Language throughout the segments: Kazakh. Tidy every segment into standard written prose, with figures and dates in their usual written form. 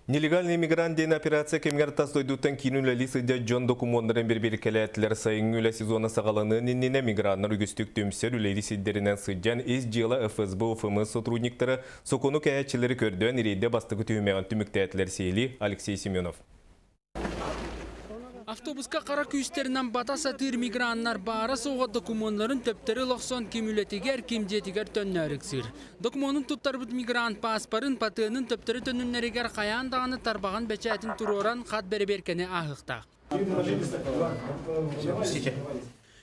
Нелегальный мигрант ден операция кемгер тастойдуттан кинулали сыдя жон документтарын берберкелетлер сайыңыла сезона сағаланы ненне мигранттар үгістік төмсер үлейді сиддерінен сыдян ез жела ФСБ ФМ сотрудниктары сокону кәячілері көрдуен ирейде бастығы түймеген түміктәтлер сейли Алексей Семенов. Автобуска қара күйістерінен бата сатыр мигранттар бары соға документларын төптері лоқсон кемулетігер кемдетігер төннәріксір. Документын тұттар бұд мигрант паспарын патығының төптері төннәрігер қаяндағаны тарбаған бәчәтін тұроран қат бәрі-беркені ағықта.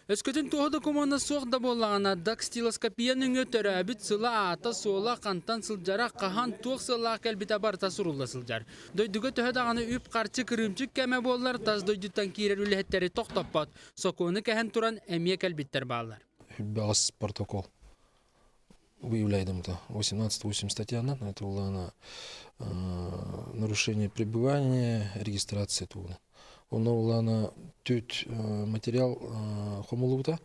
Өскөтін туғы документны соғда болағына дакстилоскопияның өтірі әбіт сыла ата сола қантан сылжара қахан туық сыла кәлбіта барта сұрулы сылжар. Дойдығы төхедағаны үп қарчы кірімчік кәмі болар, таз дойдыттан кейрер үліхеттері тоқтаппат. Соконы кәхін тұран әмие кәлбіттер бағалар. Бәғыс протокол выявляем 18-8 статьяна, это было нарушение пребывания, регистрация тула. Он улана тют материал хомолута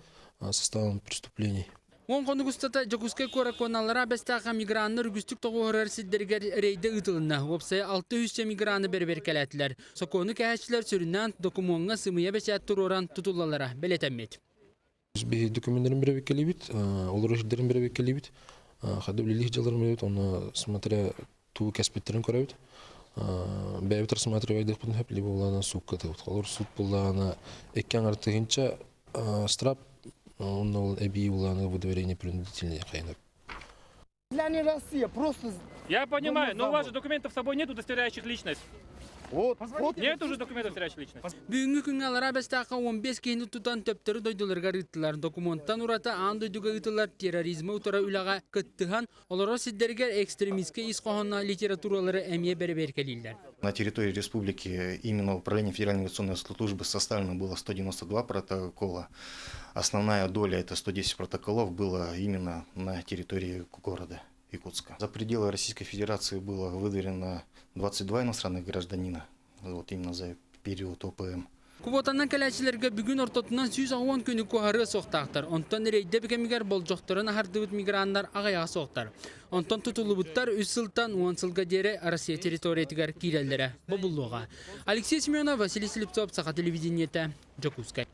составом преступлений. Он конугустата жокускай кораконалара бестаха мигранттар үгүстүк тогуурар сиддергер рейде ытылына опсая 600 мигранты берберкелеттилер. Сокону кәһәчләр сөрүннән документга сымыя бәчәт туроран тутулалара белетемет. Бе документларын берберкелебит, олар җирләрен берберкелебит. Хәдә билих җаларын бербет, оны смотря ту кәсбеттерен күрәбит. Бәйбет рассматривать их подход, либо улана суд катывает. Холор суд улана экян артыгинча страп, он эби улана выдворение принудительное хайнер. Для не Россия, просто... Я понимаю, но у вас же документов с собой нет, удостоверяющих личность. Вот. Нет уже документов, удостоверяющих личность. Бүгүнкү күнгө алара бестака 15 кейини тутан төптөрү дойдуларга ыттылар. Документтан урата ан дойдуга ыттылар терроризмы утара үлага кыттыхан, олоро сиддергер экстремистке исқохонна литературалары эмие берберкелилер. На территории республики именно Управление Федеральной авиационной службы составлено было 192 протокола. Основная доля, это 110 протоколов, было именно на территории города Якутска. За пределы Российской Федерации было выдворено 22 иностранных гражданина, вот именно за период ОПМ. Куботанан кәләчілерге бүгін ортотынан 110 күні көһары соқтақтар. Онтан рейде бекемігер болжоқтырын ағардыбыт мигранттар ағаяға соқтар. Онтан тұтылыбыттар 3 сылтан 10 сылға дере Россия территориятығар кирелдері бұбылуға. Алексей Семенов, Василий Слепцов, Саха телевидениеті, Жокускай.